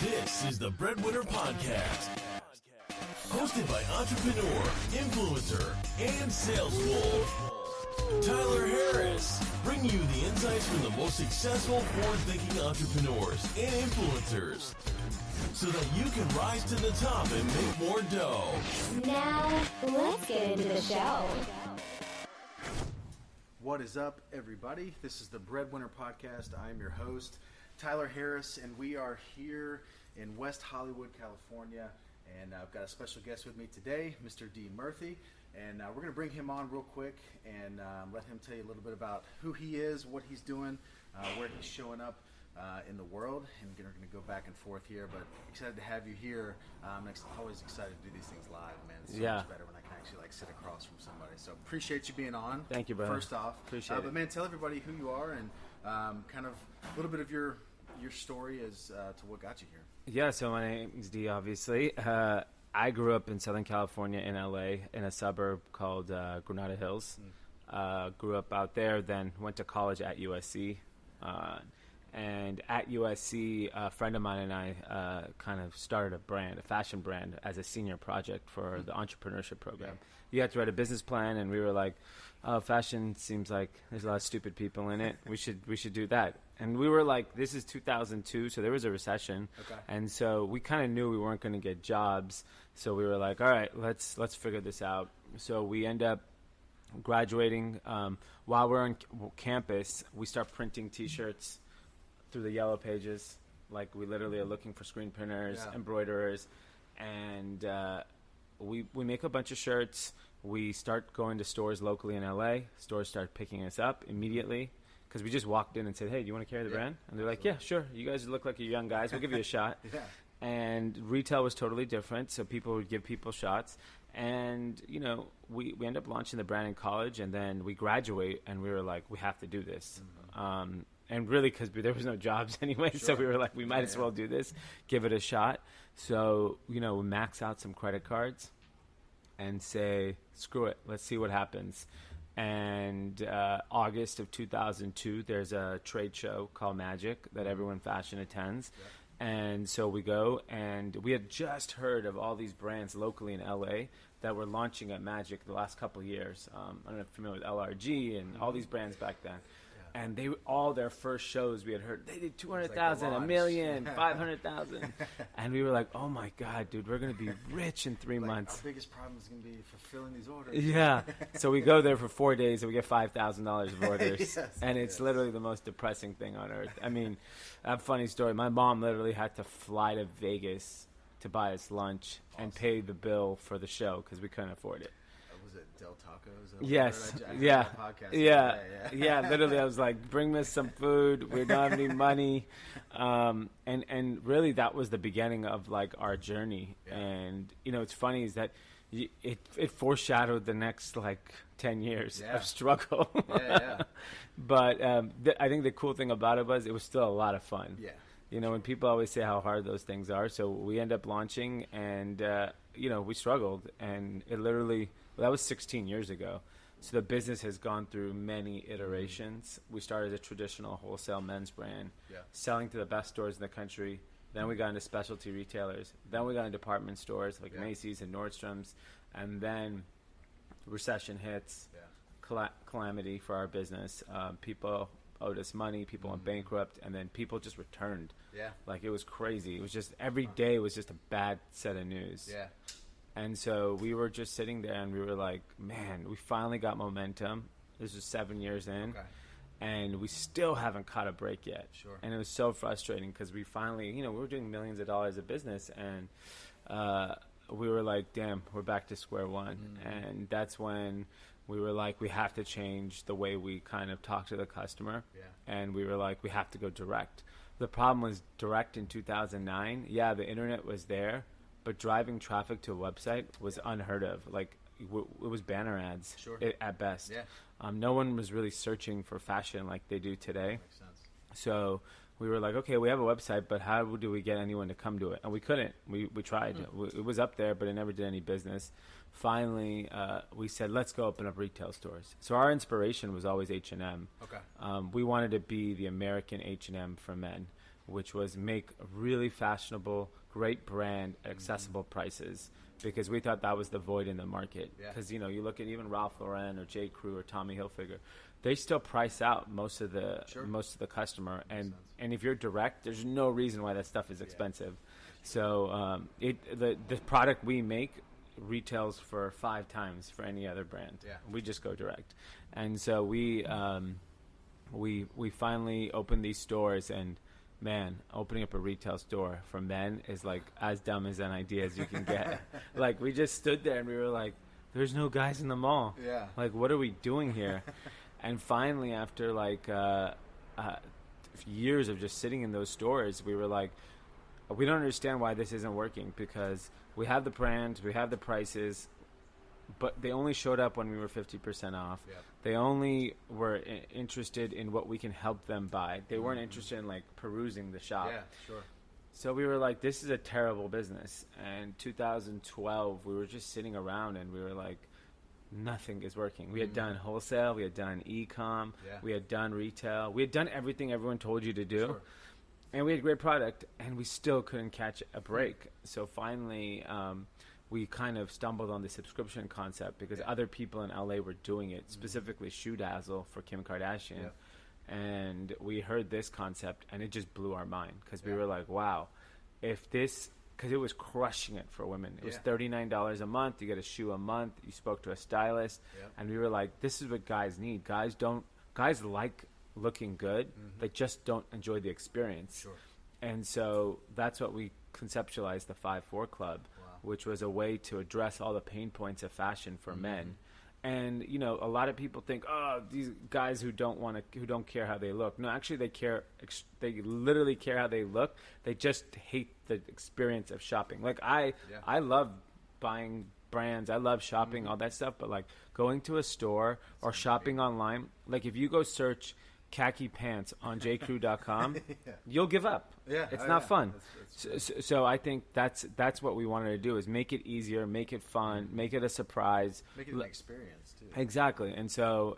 This is the BreadWinner Podcast, hosted by entrepreneur, influencer, and sales wolf, Tyler Harris, bringing you the insights from the most successful forward-thinking entrepreneurs and influencers, so that you can rise to the top and make more dough. Now, let's get into the show. What is up, everybody? This is the BreadWinner Podcast. I am your host, Tyler Harris, and we are here in West Hollywood, California. And I've got a special guest with me today, Mr. Dee Murthy. And we're going to bring him on real quick and let him tell you a little bit about who he is, what he's doing, where he's showing up in the world. And we're going to go back and forth here, but excited to have you here. I'm always excited to do these things live, man. It's so much better when I can actually sit across from somebody. So appreciate you being on. Thank you, brother. First off. Appreciate it. But man, tell everybody who you are and kind of a little bit of your story as to what got you here. Yeah, so my name is Dee, obviously. I grew up in Southern California in LA in a suburb called Granada Hills. Grew up out there, then went to college at USC. And at USC, a friend of mine and I kind of started a fashion brand, as a senior project for the entrepreneurship program. You had to write a business plan, and we were like, "Oh, fashion seems like there's a lot of stupid people in it. We should do that." And we were like, "This is 2002, so there was a recession, and so we kind of knew we weren't going to get jobs. So we were like, all right, let's figure this out." So we end up graduating. While we're on campus, we start printing T-shirts through the yellow pages. Like, we literally are looking for screen printers, embroiderers, and we make a bunch of shirts. We start going to stores locally in LA. Stores start picking us up immediately because we just walked in and said, "Hey, do you want to carry the brand?" And they're like, "Yeah, sure. You guys look like you're young guys. We'll give you a shot." And retail was totally different, so people would give people shots. And, we end up launching the brand in college, and then we graduate, and we were like, we have to do this. And really, because there was no jobs anyway, so we were like, we might as well do this, give it a shot. So, we max out some credit cards and say, screw it, let's see what happens. And August of 2002, there's a trade show called Magic that everyone fashion attends. And so we go, and we had just heard of all these brands locally in LA that were launching at Magic the last couple of years. I don't know if you're familiar with LRG and all these brands back then. And they all their first shows we had heard, they did 200,000, a million, 500,000. And we were like, oh my God, dude, we're going to be rich in 3 months. Our biggest problem is going to be fulfilling these orders. Yeah. So we go there for 4 days and we get $5,000 of orders. It's literally the most depressing thing on earth. I mean, a funny story. My mom literally had to fly to Vegas to buy us lunch and pay the bill for the show because we couldn't afford it. Was it Del Tacos? Yes. Yeah. Literally, I was like, "Bring me some food. We don't have any money," and really, that was the beginning of like our journey. And it's funny is that it foreshadowed the next like 10 years of struggle. But I think the cool thing about it was still a lot of fun. When people always say how hard those things are. So we end up launching, and we struggled, and it literally. Well, that was 16 years ago. So the business has gone through many iterations. We started as a traditional wholesale men's brand, selling to the best stores in the country. Then we got into specialty retailers. Then we got into department stores like Macy's and Nordstrom's. And then recession hits, calamity for our business. People owed us money. People went bankrupt. And then people just returned. Like, it was crazy. It was just every day was just a bad set of news. And so we were just sitting there, and we were like, man, we finally got momentum. This was 7 years in, and we still haven't caught a break yet. And it was so frustrating because we finally, we were doing millions of dollars of business, and we were like, damn, we're back to square one. And that's when we were like, we have to change the way we kind of talk to the customer. And we were like, we have to go direct. The problem was direct in 2009. Yeah, the internet was there. But driving traffic to a website was unheard of. Like, it was banner ads at best. No one was really searching for fashion like they do today. Makes sense. So we were like, okay, we have a website, but how do we get anyone to come to it? And we couldn't. We tried. It was up there, but it never did any business. Finally, we said, let's go open up retail stores. So our inspiration was always H&M. Okay. We wanted to be the American H&M for men. which was make really fashionable, great brand, accessible prices, because we thought that was the void in the market. Because, you look at even Ralph Lauren or J. Crew or Tommy Hilfiger, they still price out most of the customer. And if you're direct, there's no reason why that stuff is expensive. So the product we make retails for 5 times for any other brand. We just go direct. And so we finally opened these stores, and man, opening up a retail store for men is like as dumb as an idea as you can get. Like, we just stood there and we were like, there's no guys in the mall. Like, what are we doing here? And finally, after like years of just sitting in those stores, we were like, we don't understand why this isn't working, because we have the brand, we have the prices, but they only showed up when we were 50% off. They only were interested in what we can help them buy. They weren't interested in like perusing the shop. So we were like, this is a terrible business. And 2012, we were just sitting around and we were like, nothing is working. We had done wholesale, we had done e-com, we had done retail, we had done everything everyone told you to do. And we had great product, and we still couldn't catch a break. So finally, we kind of stumbled on the subscription concept, because other people in LA were doing it, specifically Shoe Dazzle for Kim Kardashian. And we heard this concept, and it just blew our mind, because we were like, wow, if this, because it was crushing it for women. It was $39 a month. You get a shoe a month. You spoke to a stylist. And we were like, this is what guys need. Guys like looking good. They just don't enjoy the experience. And so that's what we conceptualized the 5-4 Club, which was a way to address all the pain points of fashion for men. And a lot of people think, oh, these guys who don't care how they look. No, actually they care. They literally care how they look. They just hate the experience of shopping. Like I love buying brands. I love shopping, all that stuff. But like going to a store or shopping online, like if you go search khaki pants on jcrew.com, you'll give up. It's not fun. So I think that's what we wanted to do, is make it easier, make it fun, make it a surprise, make it an experience too. Exactly. And so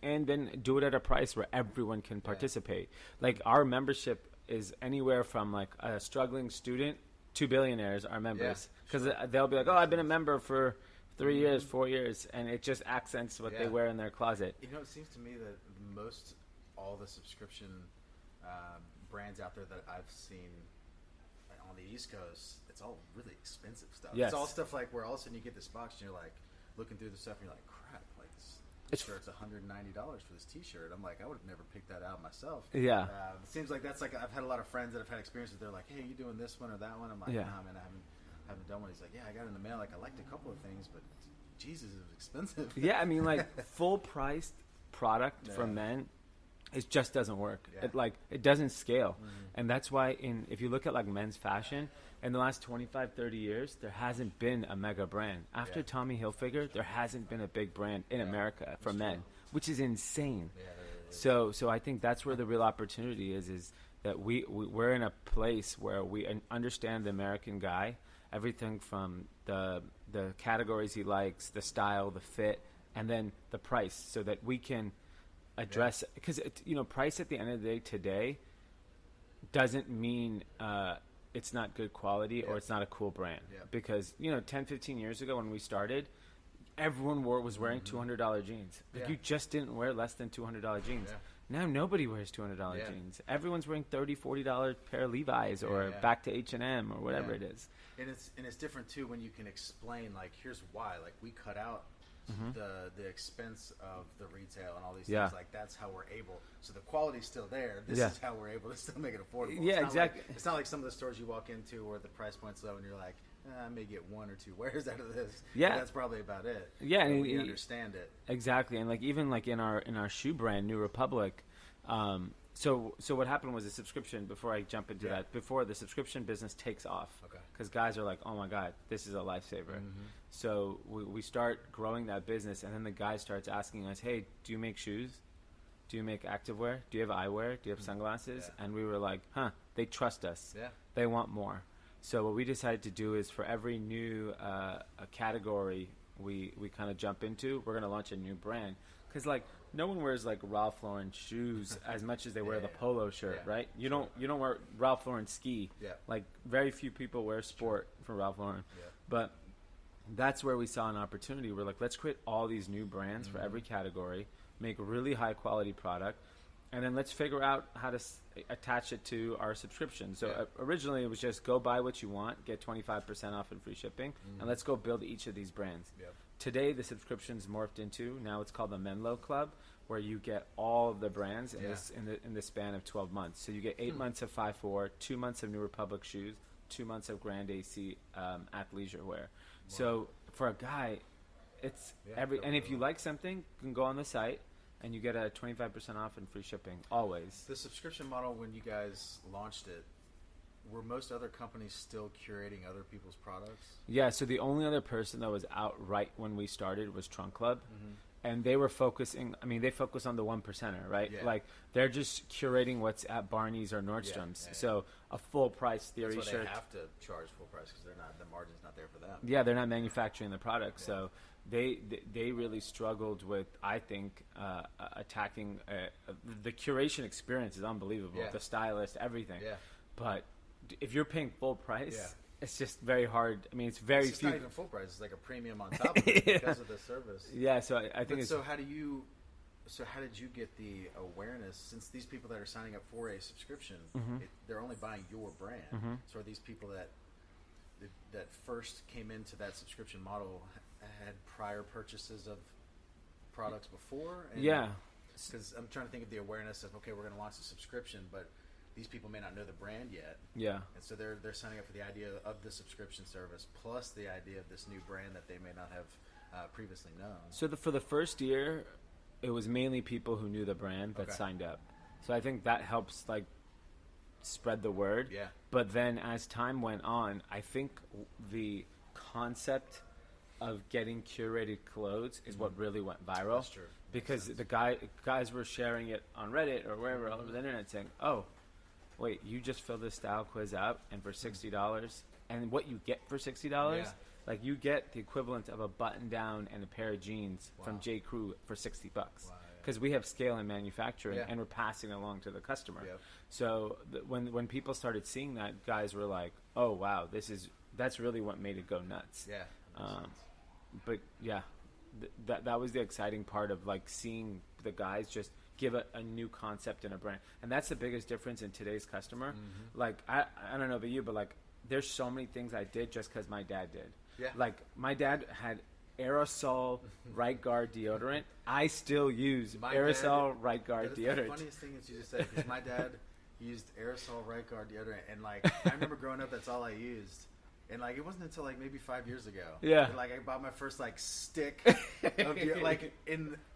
and then do it at a price where everyone can participate. Like, our membership is anywhere from like a struggling student to billionaires are members, because they'll be like, oh, I've been a member for 3 years, 4 years, and it just accents what they wear in their closet. It seems to me that all the subscription brands out there that I've seen on the East Coast, it's all really expensive stuff. It's all stuff like where all of a sudden you get this box and you're like looking through the stuff and you're like, crap, like this shirt's $190 for this T-shirt. I'm like, I would have never picked that out myself. It seems like that's like, I've had a lot of friends that have had experiences. They're like, hey, you doing this one or that one? I'm like, nah, man, I haven't done one. He's like, yeah, I got it in the mail. Like, I liked a couple of things, but Jesus, it was expensive. I mean, like full priced product for men, it just doesn't work. It doesn't scale. And that's why if you look at like men's fashion, in the last 25, 30 years, there hasn't been a mega brand. After Tommy Hilfiger, there hasn't been a big brand in America for men, which is insane. So I think that's where the real opportunity is that we're in a place where we understand the American guy, everything from the categories he likes, the style, the fit, and then the price, so that we can address, because price at the end of the day today doesn't mean it's not good quality or it's not a cool brand, because 10, 15 years ago when we started, everyone was wearing $200 jeans. Like you just didn't wear less than $200 jeans. Now nobody wears $200 jeans. Everyone's wearing $30, $40 pair of Levi's or back to H&M or whatever it is. And it's different too when you can explain, like, here's why. Like, we cut out the expense of the retail and all these things. Like, that's how we're able. So the quality's still there. This is how we're able to still make it affordable. Exactly. It's not like some of the stores you walk into where the price point's low and you're like, I may get 1 or 2 wears out of this. But that's probably about it. And we understand it. Exactly. And like even like in our shoe brand, New Republic, so what happened was a subscription, before I jump into that, before the subscription business takes off, because guys are like, oh my God, this is a lifesaver. So we start growing that business, and then the guy starts asking us, hey, do you make shoes? Do you make activewear? Do you have eyewear? Do you have sunglasses? And we were like, they trust us. They want more. So what we decided to do is, for every new category we kind of jump into, we're going to launch a new brand. Because like no one wears like Ralph Lauren shoes as much as they wear the yeah. polo shirt, Yeah. right? You don't wear Ralph Lauren ski. Yeah. Like very few people wear sport for Ralph Lauren. Yeah. But that's where we saw an opportunity. We're like, let's create all these new brands for every category, make really high quality product, and then let's figure out how to attach it to our subscription. So originally it was just go buy what you want, get 25% off and free shipping, and let's go build each of these brands. Yep. Today the subscription's morphed into, now it's called the Menlo Club, where you get all of the brands in the span of 12 months. So you get 8 months of 5.4, 2 months of New Republic shoes, 2 months of Grand AC athleisure wear. Wow. So for a guy, it's and if you like something, you can go on the site and you get a 25% off and free shipping always. The subscription model, when you guys launched it, were most other companies still curating other people's products? Yeah, so the only other person that was out right when we started was Trunk Club. And they were focusing, they focus on the 1%er, right? Yeah. Like, they're just curating what's at Barney's or Nordstrom's. So a full price theory That's why shirt. they have to charge full price because the margin's not there for them. Yeah, they're not manufacturing the product. So they really struggled with, I think, attacking the curation experience is unbelievable. Yeah. The stylist, everything. Yeah. But if you're paying full price, it's just very hard. It's very It's few. not even full price. It's like a premium on top of it because of the service. Yeah, so I think it's... So how did you get the awareness, since these people that are signing up for a subscription, they're only buying your brand. So are these people that first came into that subscription model had prior purchases of products before? Yeah. Because I'm trying to think of the awareness of, okay, we're going to launch a subscription, but these people may not know the brand yet. Yeah. And so they're signing up for the idea of the subscription service plus the idea of this new brand that they may not have previously known. So for the first year, it was mainly people who knew the brand that signed up. So I think that helps like spread the word. Yeah. But then as time went on, I think the concept of getting curated clothes is what really went viral. That's true. Because the guys were sharing it on Reddit or wherever all over the internet saying, oh, wait, you just fill this style quiz out and for $60, and what you get for $60, like you get the equivalent of a button down and a pair of jeans from J. Crew for $60. Because we have scale in manufacturing and we're passing it along to the customer. Yep. So when people started seeing that, guys were like, oh wow, that's really what made it go nuts. Yeah. But yeah, that was the exciting part of like seeing the guys just give a new concept in a brand. And that's the biggest difference in today's customer. Like, I don't know about you, but like, there's so many things I did just because my dad did. Yeah. Like, my dad had aerosol right guard deodorant. I still use aerosol right guard deodorant. The funniest thing that you just said, because my dad used aerosol right guard deodorant, and like, I remember growing up, that's all I used. And like, it wasn't until like maybe 5 years ago. Yeah. That, like, I bought my first like stick of like,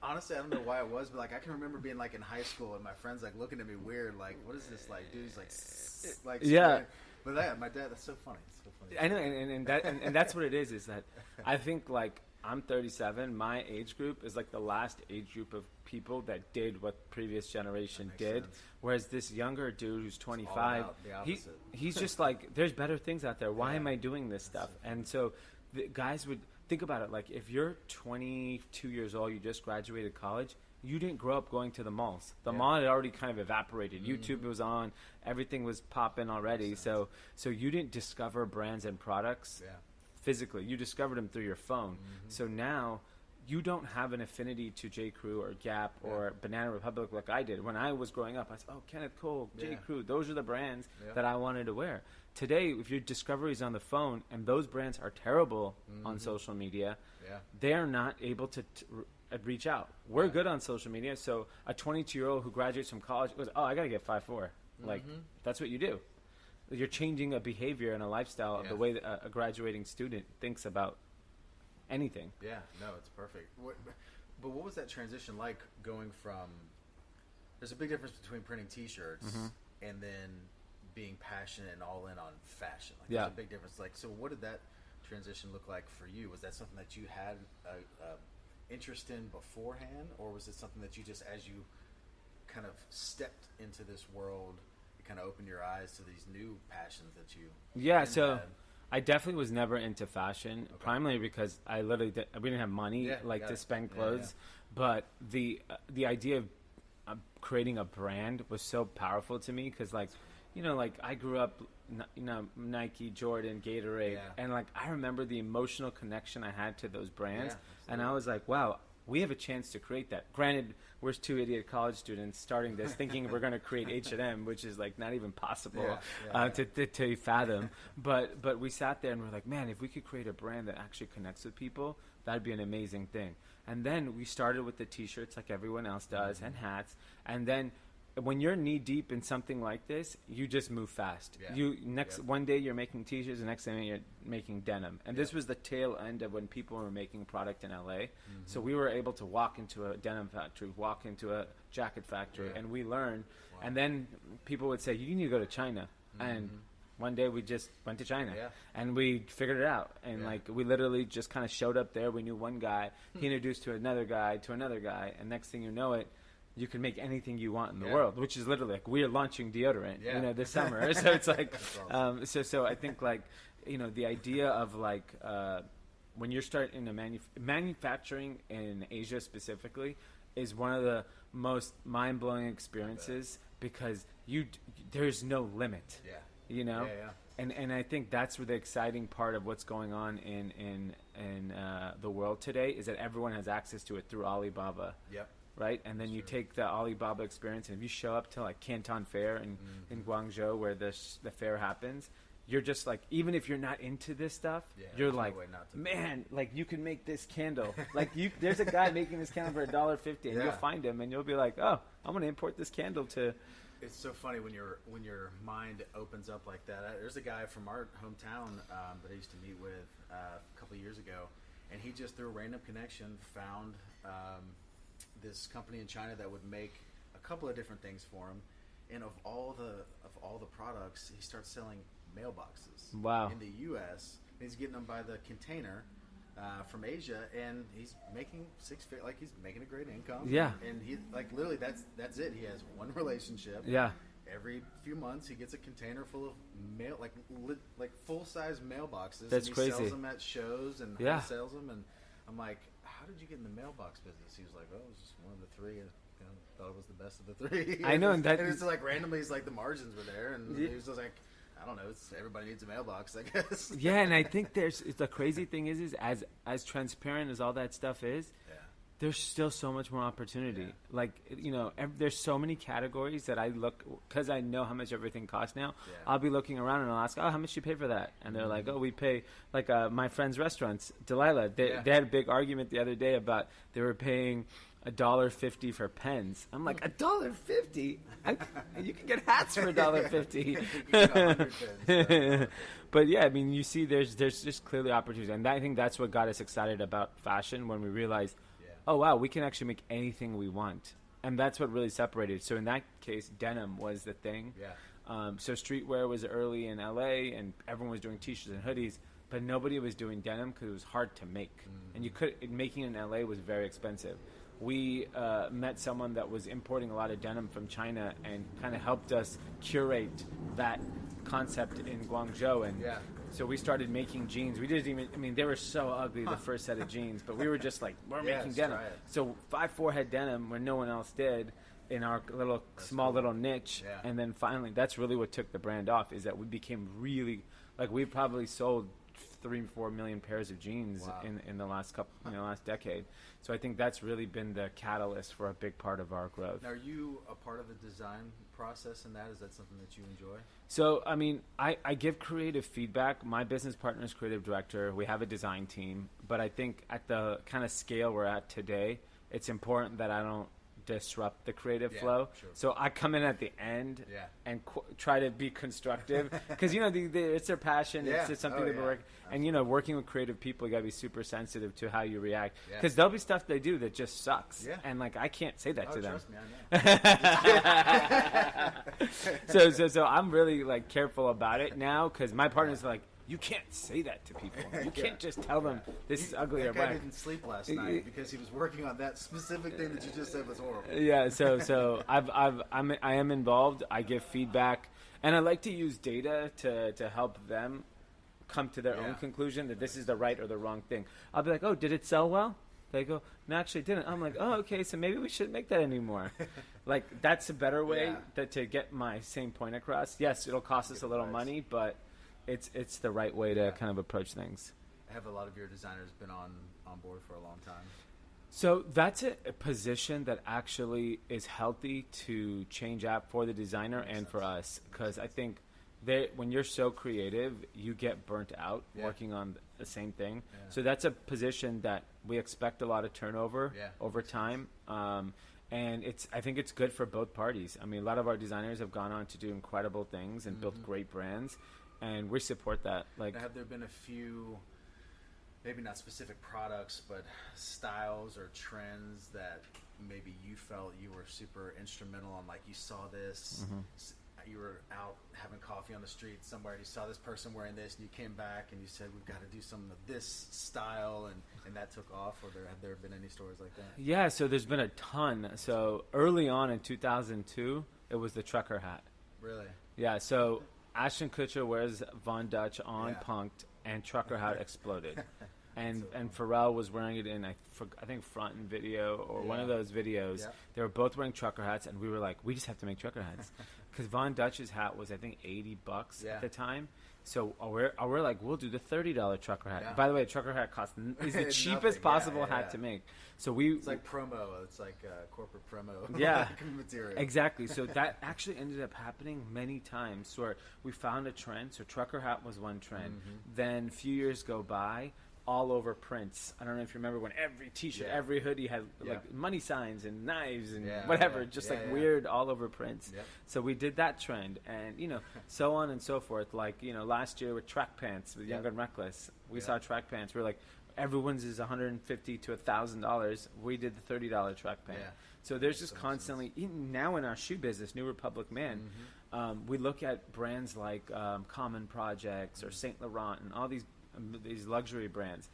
honestly, I don't know why it was, but like, I can remember being like in high school and my friends like looking at me weird, like, what is this like, dude? He's like, yeah. But yeah, my dad, that's so funny. It's so funny. I know, and that's what it is that I think like I'm 37. My age group is like the last age group of people that did what previous generation did. Sense. Whereas this younger dude who's 25, he's he's just like, there's better things out there. Why am I doing this stuff? And so the guys would think about it. Like if you're 22 years old, you just graduated college, you didn't grow up going to the malls. The mall had already kind of evaporated. YouTube was on. Everything was popping already. So you didn't discover brands and products physically. You discovered them through your phone. So now you don't have an affinity to J. Crew or Gap or Banana Republic like I did. When I was growing up, I said, oh, Kenneth Cole, J. Crew, those are the brands that I wanted to wear. Today, if your discovery is on the phone and those brands are terrible on social media, they're not able to reach out. We're good on social media, so a 22-year-old who graduates from college goes, oh, I got to get 5'4". Like, that's what you do. You're changing a behavior and a lifestyle of the way that a graduating student thinks about anything. Yeah, no, it's perfect. But what was that transition like going from, there's a big difference between printing T-shirts and then being passionate and all in on fashion. Like, there's a big difference. Like, so what did that transition look like for you? Was that something that you had a interest in beforehand, or was it something that you just, as you kind of stepped into this world, it kind of opened your eyes to these new passions that you so had? I definitely was never into fashion, primarily because I literally we didn't have money to spend clothes. But the idea of creating a brand was so powerful to me because, like, you know, like I grew up, you know, Nike, Jordan, Gatorade, and like I remember the emotional connection I had to those brands, and I was like, wow, we have a chance to create that. Granted, we're 2 idiot college students starting this, thinking we're going to create H&M, which is like not even possible to fathom. But we sat there and we're like, man, if we could create a brand that actually connects with people, that'd be an amazing thing. And then we started with the T-shirts, like everyone else does, and hats. And then when you're knee deep in something like this, you just move fast. One day you're making T-shirts, the next day you're making denim. And this was the tail end of when people were making product in LA. So we were able to walk into a denim factory, walk into a jacket factory, and we learned. And then people would say, you need to go to China. And one day we just went to China and we figured it out. And like we literally just kind of showed up there. We knew one guy. He introduced to another guy, and next thing you know it, you can make anything you want in the world, which is literally like we're launching deodorant, you know, this summer. So it's like, so I think like, you know, the idea of like when you're starting in manufacturing in Asia specifically is one of the most mind-blowing experiences because there's no limit, you know. And I think that's where the exciting part of what's going on in the world today is that everyone has access to it through Alibaba. Right, and then you take the Alibaba experience, and if you show up to like Canton Fair in Guangzhou, where the fair happens, you're just like, even if you're not into this stuff, you're like, man, like you can make this candle. Like there's a guy making this candle for $1.50, and you'll find him, and you'll be like, oh, I'm gonna import this candle to. It's so funny when your mind opens up like that. There's a guy from our hometown that I used to meet with a couple of years ago, and he just through a random connection found this company in China that would make a couple of different things for him, and of all the products, he starts selling mailboxes. Wow! In the U.S., and he's getting them by the container from Asia, and he's making he's making a great income. Yeah, and he like literally that's it. He has one relationship. Yeah. Every few months, he gets a container full of mail, like full size mailboxes. That's and he crazy. Sells them at shows and sells them, and I'm like, how did you get in the mailbox business? He was like, oh, it was just one of the three. And thought it was the best of the three. I know, and it's like randomly, it's like the margins were there, and he was just like, I don't know, everybody needs a mailbox, I guess. Yeah, and I think the crazy thing is as transparent as all that stuff is, there's still so much more opportunity. Yeah. Like, you know, there's so many categories that I look, because I know how much everything costs now. Yeah. I'll be looking around and I'll ask, oh, how much you pay for that? And they're like, oh, we pay, like my friend's restaurants, Delilah, they had a big argument the other day about they were paying $1.50 for pens. I'm like, $1.50? You can get hats for $1.50. But yeah, I mean, you see, there's just clearly opportunities, and I think that's what got us excited about fashion when we realized, oh wow, we can actually make anything we want, and that's what really separated. So in that case, denim was the thing. Yeah. So streetwear was early in LA, and everyone was doing t-shirts and hoodies, but nobody was doing denim because it was hard to make, and making it in LA was very expensive. We met someone that was importing a lot of denim from China and kind of helped us curate that concept in Guangzhou. And so we started making jeans. We didn't even, I mean, they were so ugly, the first set of jeans, but we were just like, we're making denim. So 5'4" had denim when no one else did in our little niche. Yeah. And then finally, that's really what took the brand off, is that we became really, like, we probably sold 3-4 million pairs of jeans in the last last decade. So I think that's really been the catalyst for a big part of our growth. Now, are you a part of the design process in that? Is that something that you enjoy? So, I mean, I give creative feedback. My business partner is creative director. We have a design team. But I think at the kind of scale we're at today, it's important that I don't disrupt the creative flow. Sure. So I come in at the end and try to be constructive because, you know, it's their passion. It's just something that we're working. And, you know, working with creative people, you got to be super sensitive to how you react because there'll be stuff they do that just sucks. Yeah. And, like, I can't say that to them. Trust me, I know. So I'm really, like, careful about it now because my partner's like, you can't say that to people. You can't just tell them this is ugly or black. That guy didn't sleep last night because he was working on that specific thing that you just said was horrible. Yeah, so I am involved. I give feedback, and I like to use data to help them come to their own conclusion that this is the right or the wrong thing. I'll be like, oh, did it sell well? They go, no, actually it didn't. I'm like, oh, okay, so maybe we shouldn't make that anymore. Like, that's a better way to get my same point across. Yes, it'll cost us a little money, but it's the right way to kind of approach things. Have a lot of your designers been on board for a long time? So that's a position that actually is healthy to change out for the designer and for us, because I think when you're so creative, you get burnt out working on the same thing. Yeah. So that's a position that we expect a lot of turnover over time. And I think it's good for both parties. I mean, a lot of our designers have gone on to do incredible things and built great brands, and we support that. Like, have there been a few, maybe not specific products, but styles or trends that maybe you felt you were super instrumental on? Like, you saw this, you were out having coffee on the street somewhere, you saw this person wearing this, and you came back and you said, we've got to do some of this style, and that took off? Or have there been any stories like that? Yeah, so there's been a ton. So early on in 2002, it was the trucker hat. Really? Yeah, so Ashton Kutcher wears Von Dutch on Punked, and trucker hat exploded. And Pharrell was wearing it in, I think, Front and Video or one of those videos. Yeah. They were both wearing trucker hats, and we were like, we just have to make trucker hats. Because Von Dutch's hat was, I think, $80 at the time. So we're like, we'll do the $30 trucker hat. Yeah. By the way, a trucker hat is the cheapest possible hat to make. So it's like promo. It's like corporate promo. Material. Exactly. So that actually ended up happening many times where we found a trend. So trucker hat was one trend. Then a few years go by, all over prints. I don't know if you remember when every T-shirt, every hoodie had like money signs and knives and whatever, just weird all over prints. Yep. So we did that trend, and so on and so forth. Like last year with track pants with Young and Reckless, we saw track pants. We're like, everyone's is $150 to $1,000. We did the $30 track pant. Yeah. So there's just constantly, even now in our shoe business, New Republic Man, we look at brands like Common Projects or Saint Laurent and all these luxury brands,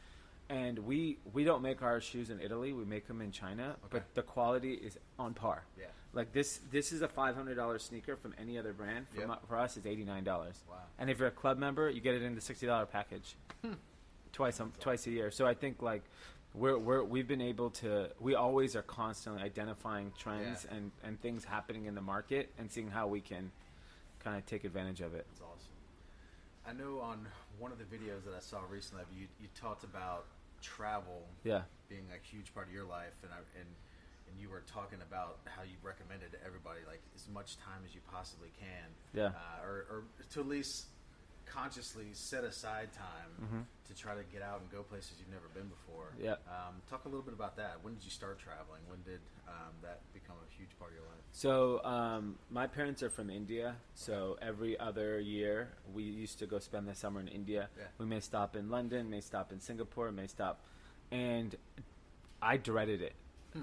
and we don't make our shoes in Italy. We make them in China, but the quality is on par. Yeah, like this is a $500 sneaker from any other brand. For us, it's $89. Wow! And if you're a club member, you get it in the $60 package, twice a year. So I think like we've been able to. We always are constantly identifying trends and things happening in the market and seeing how we can kind of take advantage of it. That's awesome. I know on one of the videos that I saw recently, you talked about travel being a huge part of your life, and you were talking about how you recommended to everybody like as much time as you possibly can, or to at least consciously set aside time to try to get out and go places you've never been before. Yeah. Talk a little bit about that. When did you start traveling? When did that become a huge part of your life? So my parents are from India, so every other year we used to go spend the summer in India. Yeah. We may stop in London, may stop in Singapore, and I dreaded it.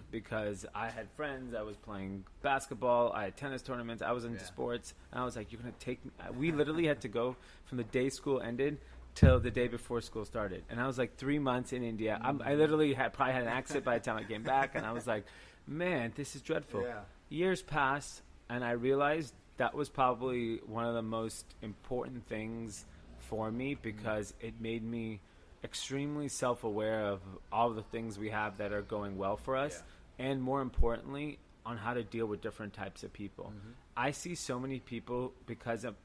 Because I had friends, I was playing basketball, I had tennis tournaments, I was into sports, and I was like, you're going to take me. We literally had to go from the day school ended till the day before school started. And I was like 3 months in India. I literally probably had an accident by the time I came back, and I was like, man, this is dreadful. Yeah. Years passed, and I realized that was probably one of the most important things for me, because it made me extremely self-aware of all the things we have that are going well for us, and more importantly, on how to deal with different types of people. I see so many people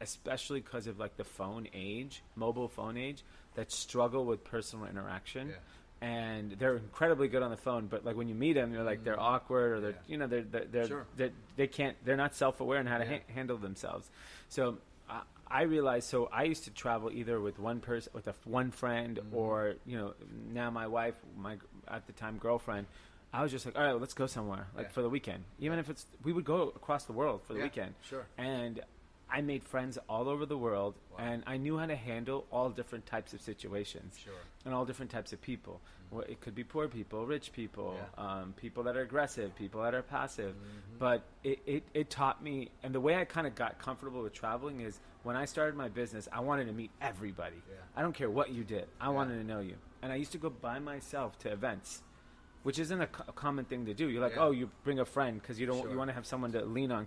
especially because of like the mobile phone age, that struggle with personal interaction. And they're incredibly good on the phone, but like when you meet them, you're like they're awkward, or they're not self-aware in how to handle themselves. So I realized, so I used to travel either with one person, with one friend, or now my wife, my at the time girlfriend. I was just like, all right, let's go somewhere, for the weekend. Even if we would go across the world for the weekend. Sure. And I made friends all over the world, and I knew how to handle all different types of situations, and all different types of people. Well, it could be poor people, rich people, people that are aggressive, people that are passive. But it taught me, and the way I kind of got comfortable with traveling is when I started my business, I wanted to meet everybody. I don't care what you did. I wanted to know you. And I used to go by myself to events, which isn't a common thing to do. You're like, oh, you bring a friend because you want to have someone to lean on.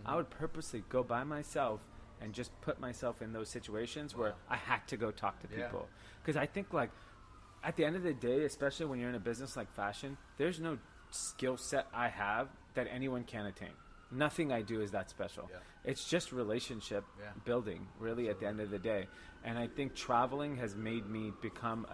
I would purposely go by myself and just put myself in those situations Wow. where I had to go talk to Yeah. people. Because I think, like, at the end of the day, especially when you're in a business like fashion, there's no skill set I have that anyone can attain. Nothing I do is that special. Yeah. It's just relationship Yeah. building, really, at the end of the day. And I think traveling has made me become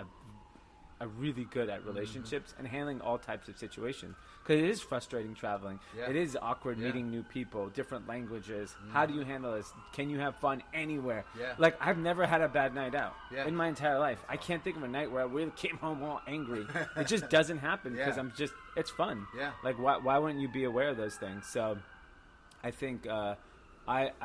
a really good at relationships and handling all types of situations. Because it is frustrating traveling. Yeah. It is awkward Yeah. meeting new people, different languages. How do you handle this? Can you have fun anywhere? Yeah. Like, I've never had a bad night out Yeah. in my entire life. I can't think of a night where I really came home all angry. It just doesn't happen because Yeah. it's fun. Yeah. Like, why wouldn't you be aware of those things? So I think, I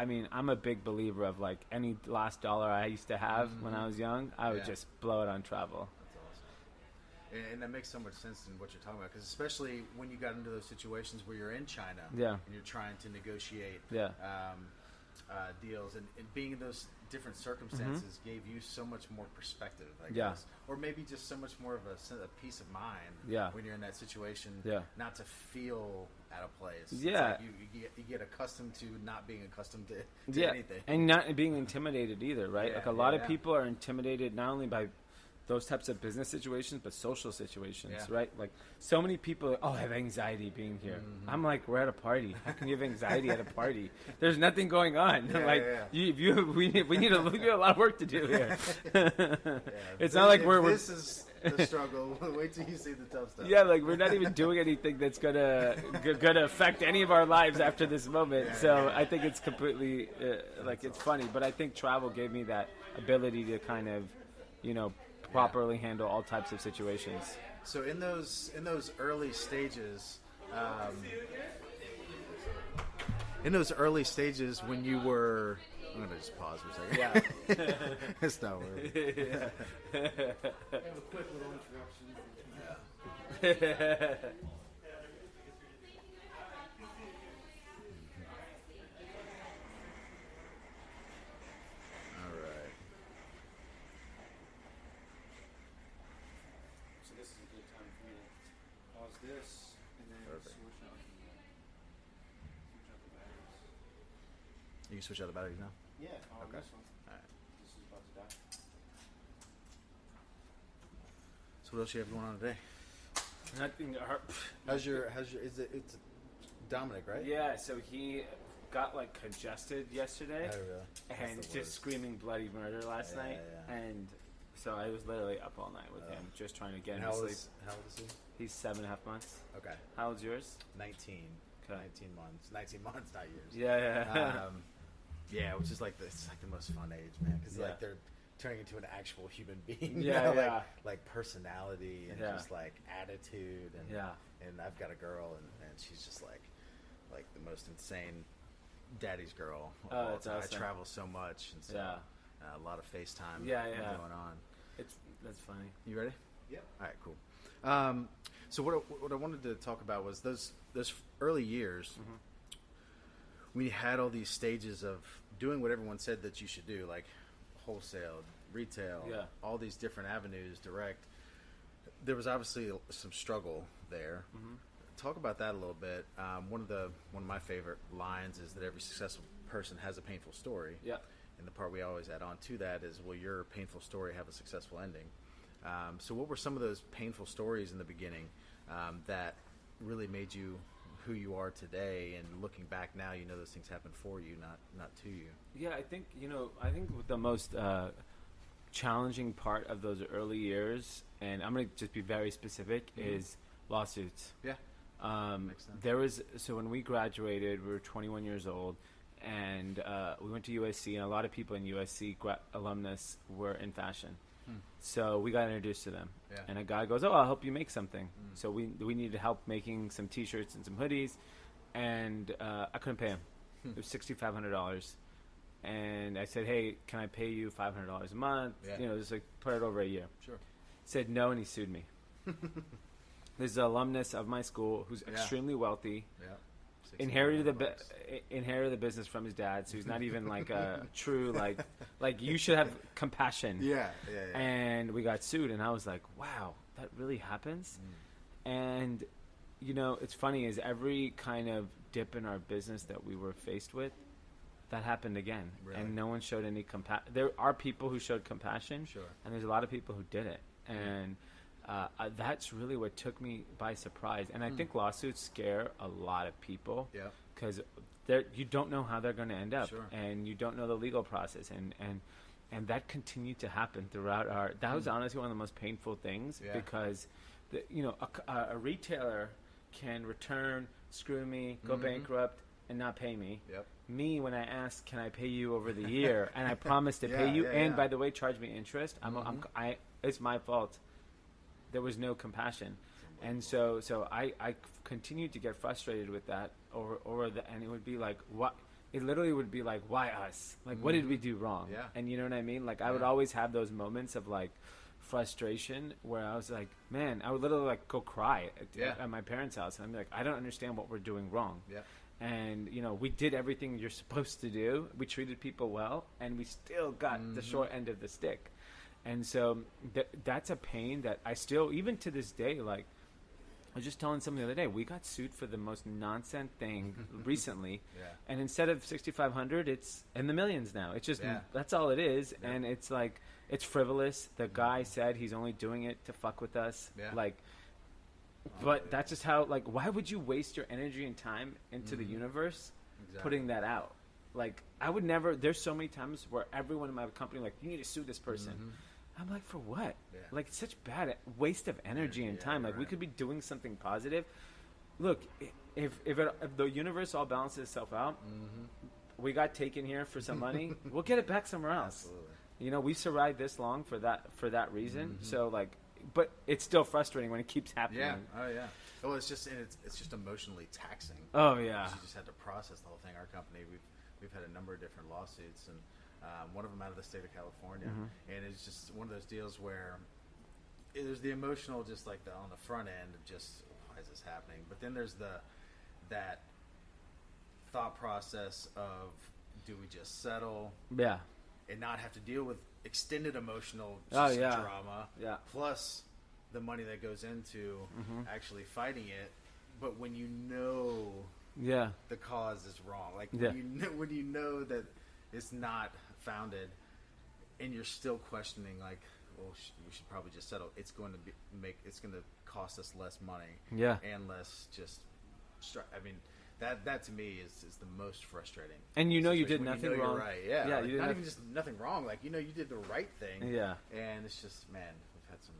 mean, I'm a big believer of, like, any last dollar I used to have when I was young, I would Yeah. just blow it on travel. That's awesome. And that makes so much sense in what you're talking about, because especially when you got into those situations where you're in China Yeah. and you're trying to negotiate Yeah. deals, and being in those different circumstances gave you so much more perspective, I Yeah. guess. Or maybe just so much more of a peace of mind Yeah. when you're in that situation, Yeah. not to feel out of place. It's Yeah. like you get accustomed to not being accustomed to anything. And not being intimidated either, right? Yeah, Like, a lot yeah. of people are intimidated not only by those types of business situations, but social situations, Yeah. right? Like, so many people, I have anxiety being here. I'm like, we're at a party. How can you have anxiety at a party? There's nothing going on. Yeah, like, yeah. we need a lot of work to do here. Yeah. It's not like If we're this is the struggle. Wait till you see the tough stuff. yeah, like, we're not even doing anything that's gonna affect any of our lives after this moment. So I think it's completely like, it's funny, but I think travel gave me that ability to kind of, properly handle all types of situations. So in those early stages, when you were, I'm gonna just pause for a second. Yeah. It's not worth it. I have a quick little interruption. All right. So this is a good time for me to pause this and then Perfect. switch out the batteries. You can switch out the batteries now. Yeah, Okay. this one. All right. This is about to die. So what else you have going on today? Nothing. It's Dominic, right? Yeah. So he got, like, congested yesterday. Oh, really? That's And the just worst. screaming bloody murder last Yeah, night. yeah. And so I was literally up all night with him, just trying to get And him how to old sleep. is he? He's 7.5 months. Okay. How old's yours? 19. Okay. 19 months. 19 months, not years. Yeah. Yeah, which is like it's like the most fun age, man, because Yeah. like they're turning into an actual human being. Yeah, you know, yeah. Like personality and Yeah. just like attitude, and Yeah. And I've got a girl, and she's just like the most insane daddy's girl. of Oh, all that's time. awesome. I travel so much, and so Yeah. a lot of FaceTime. Yeah, yeah. going on. That's funny. You ready? Yep. All right, cool. So what I wanted to talk about was those early years. We had all these stages of doing what everyone said that you should do, like wholesale, retail, Yeah. all these different avenues, direct. There was obviously some struggle there. Talk about that a little bit. One of my favorite lines is that every successful person has a painful story. Yeah. And the part we always add on to that is, will your painful story have a successful ending? So what were some of those painful stories in the beginning that really made you who you are today? And looking back now, those things happened for you, not to you. Yeah, I think the most challenging part of those early years, and I'm going to just be very specific, is lawsuits. Yeah. Makes sense. There was, so when we graduated, we were 21 years old, and we went to USC, and a lot of people in USC alumnus were in fashion. So we got introduced to them. Yeah. And a guy goes, I'll help you make something. So we needed help making some T-shirts and some hoodies, and I couldn't pay him. It was $6,500. And I said, hey, can I pay you $500 a month? Yeah. Just like put it over a year. Sure. Said no, and he sued me. There's an alumnus of my school who's Yeah. extremely wealthy, Yeah. inherited the business from his dad, so he's not even like a true like you should have compassion. Yeah. And we got sued, and I was like, wow, that really happens. And it's funny, is every kind of dip in our business that we were faced with, that happened again, Really? and no one showed any compassion. There are people who showed compassion, Sure. and there's a lot of people who didn't, and that's really what took me by surprise. And I think lawsuits scare a lot of people Yeah. because you don't know how they're going to end up, Sure. and you don't know the legal process, and that continued to happen throughout our. That was honestly one of the most painful things Yeah. because, a retailer can return, screw me, go bankrupt, and not pay me. Yep. Me, when I ask, can I pay you over the year, and I promise to Yeah, pay you, yeah, and yeah. by the way, charge me interest. It's my fault. There was no compassion, and so I continued to get frustrated with that, and it would be like, what? It literally would be like, why us? Like, what did we do wrong? Yeah. And you know what I mean? Like, I would always have those moments of like frustration where I was like, man, I would literally like go cry at my parents' house, and I'm like, I don't understand what we're doing wrong. Yeah. And we did everything you're supposed to do. We treated people well, and we still got the short end of the stick. And so that's a pain that I still, even to this day, like, I was just telling someone the other day, we got sued for the most nonsense thing recently, and instead of $6,500, it's in the millions now. It's just that's all it is, and it's like it's frivolous. The guy said he's only doing it to fuck with us, like. But that's just how, like, why would you waste your energy and time into the universe putting that out? Like, I would never, there's so many times where everyone in my company, like, you need to sue this person. I'm like, for what? Yeah. Like, it's such bad waste of energy and time. Like, we could be doing something positive. Look, if the universe all balances itself out, we got taken here for some money, we'll get it back somewhere else. Absolutely. We survived this long for that reason. So, like, but it's still frustrating when it keeps happening. Yeah. Oh yeah. Well, it's just emotionally taxing. Oh yeah. You just had to process the whole thing. Our company, we've had a number of different lawsuits, and one of them out of the state of California, and it's just one of those deals where there's the emotional, just like on the front end of just why is this happening, but then there's that thought process of, do we just settle? Yeah. And not have to deal with extended emotional drama, plus the money that goes into actually fighting it. But when you know the cause is wrong, like when you know that it's not founded, and you're still questioning, like, well, we should probably just settle. It's going to it's going to cost us less money, and less just. I mean. That to me is the most frustrating. And you did nothing wrong. You're right. Yeah. Like, not even just nothing wrong. Like, you did the right thing. Yeah. And it's just, man, we've had some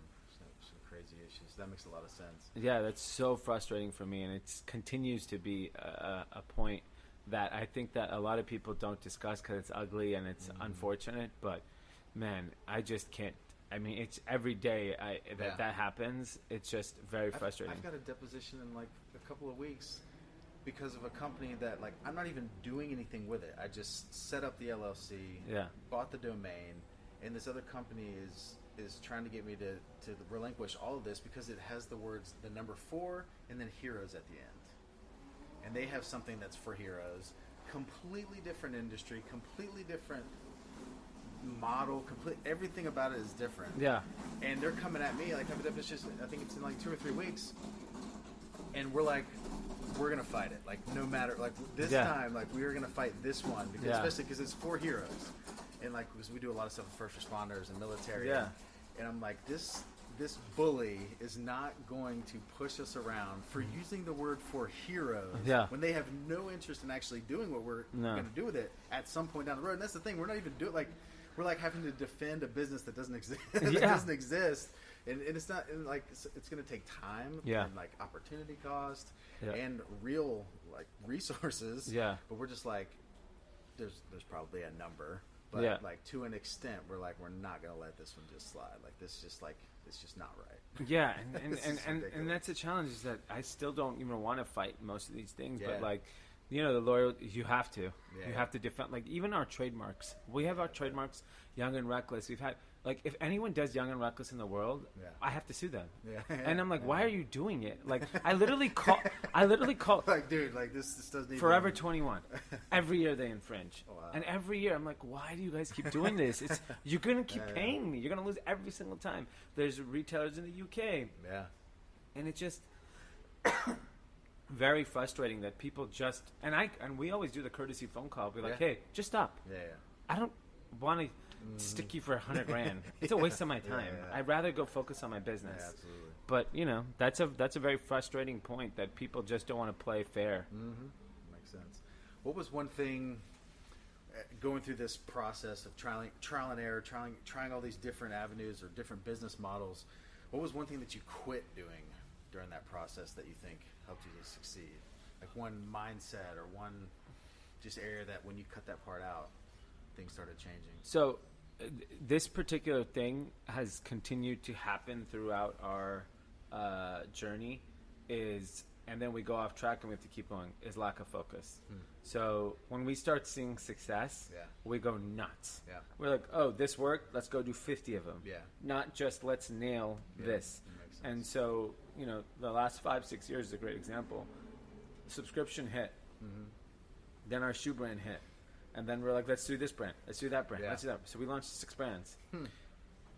crazy issues. That makes a lot of sense. Yeah, that's so frustrating for me, and it continues to be a point that I think that a lot of people don't discuss because it's ugly and it's unfortunate. But man, I just can't. I mean, it's every day that happens. It's just very frustrating. I've got a deposition in like a couple of weeks. Because of a company that, like, I'm not even doing anything with it. I just set up the LLC, bought the domain, and this other company is trying to get me to relinquish all of this because it has the words, the number 4, and then heroes at the end. And they have something that's for heroes. Completely different industry, completely different model, everything about it is different. Yeah. And they're coming at me, like, I think it's in like 2 or 3 weeks. And we're like, we're going to fight it. Like, no matter, like, this time, like, we are going to fight this one. Because, especially because it's for heroes. And, like, because we do a lot of stuff with first responders and military. Yeah. And I'm like, this bully is not going to push us around for using the word for heroes when they have no interest in actually doing what we're going to do with it at some point down the road. And that's the thing. We're not even doing, like, we're, like, having to defend a business that doesn't exist. Doesn't exist. And it's not, and like, it's going to take time and, like, opportunity cost and real, like, resources. Yeah. But we're just like, there's probably a number. But, like, to an extent, we're like, we're not going to let this one just slide. Like, this just, like, it's just not right. Yeah. And that's the challenge, is that I still don't even want to fight most of these things. But, like, the lawyer, you have to. You have to defend. Like, even our trademarks. We have our trademarks, Young and Reckless. We've had... Like, if anyone does Young and Reckless in the world, I have to sue them. Yeah. And I'm like, why are you doing it? Like, I literally call. Like, dude, like, this doesn't even. Forever 21. Every year they infringe. Oh, wow. And every year I'm like, why do you guys keep doing this? You're going to keep paying me. You're going to lose every single time. There's retailers in the UK. Yeah. And it just. very frustrating that people just and we always do the courtesy phone call. We're like, Yeah. hey, just stop. Yeah. I don't want to stick you for $100,000. It's a waste of my time. Yeah. I'd rather go focus on my business. Yeah, absolutely. But that's a very frustrating point that people just don't want to play fair. Makes sense. What was one thing going through this process of trial and error, trying all these different avenues or different business models? What was one thing that you quit doing during that process that you think helped you to succeed? Like one mindset or one just area that when you cut that part out, things started changing. So this particular thing has continued to happen throughout our journey and then we go off track and we have to keep going, is lack of focus. So when we start seeing success, we go nuts. Yeah. We're like, oh, this worked, let's go do 50 of them. Yeah. Not just let's nail this. That makes sense. And so, the last 5-6 years is a great example. Subscription hit. Then our shoe brand hit. And then we're like, let's do this brand. Let's do that brand. Yeah. Let's do that. So we launched 6 brands.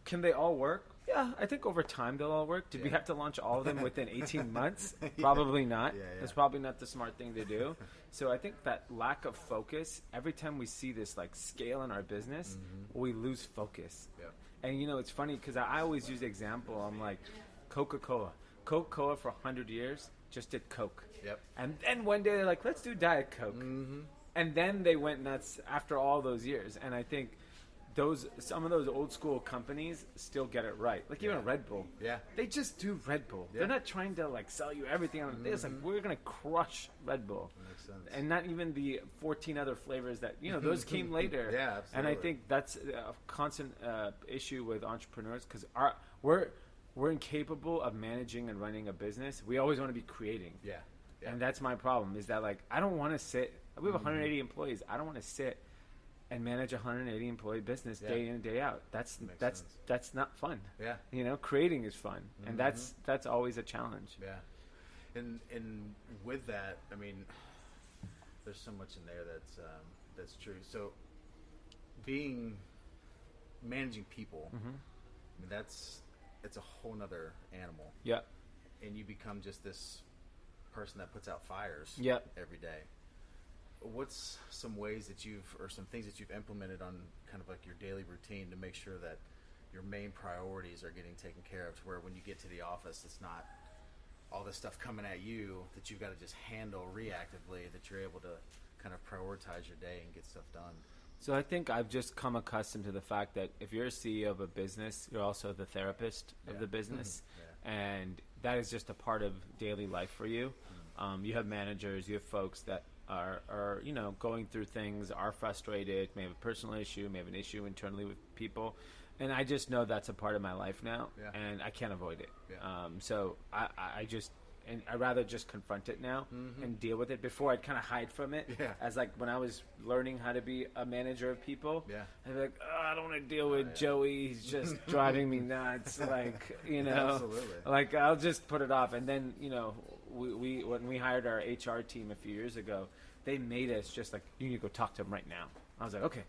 Can they all work? Yeah, I think over time they'll all work. Did we have to launch all of them within 18 months? Probably not. Yeah. That's probably not the smart thing to do. So I think that lack of focus, every time we see this like scale in our business, we lose focus. Yep. And it's funny because I always use the example. I'm like, Coca-Cola. Coca-Cola for 100 years just did Coke. Yep. And then one day they're like, let's do Diet Coke. And then they went nuts after all those years. And I think some of those old school companies still get it right. Like even Red Bull. Yeah. They just do Red Bull. Yeah. They're not trying to like sell you everything on this. Like we're gonna crush Red Bull. That makes sense. And not even the 14 other flavors that those came later. Yeah, And I absolutely. think that's a constant issue with entrepreneurs because we're incapable of managing and running a business. We always want to be creating. Yeah. And that's my problem is that like I don't want to sit. We have 180 employees. I don't want to sit and manage a 180 employee business day in and day out. That's not fun. Yeah. Creating is fun, and that's always a challenge. Yeah. And with that, I mean, there's so much in there that's true. So managing people, I mean, it's a whole nother animal. Yeah. And you become just this person that puts out fires every day. What's some ways that some things that you've implemented on kind of like your daily routine to make sure that your main priorities are getting taken care of, to where when you get to the office, it's not all this stuff coming at you that you've got to just handle reactively, that you're able to kind of prioritize your day and get stuff done? So I think I've just come accustomed to the fact that if you're a CEO of a business, you're also the therapist of the business. And that is just a part of daily life for you. You have managers, you have folks that are going through things, are frustrated, may have a personal issue, may have an issue internally with people. And I just know that's a part of my life now, and I can't avoid it. So I'd rather just confront it now and deal with it. Before I'd kind of hide from it. As like when I was learning how to be a manager of people, I'd be like, I don't want to deal with Joey. He's just driving me nuts. Like, Absolutely. like I'll just put it off. And then, we when we hired our HR team a few years ago, they made us just like, you need to go talk to him right now. I was like, okay.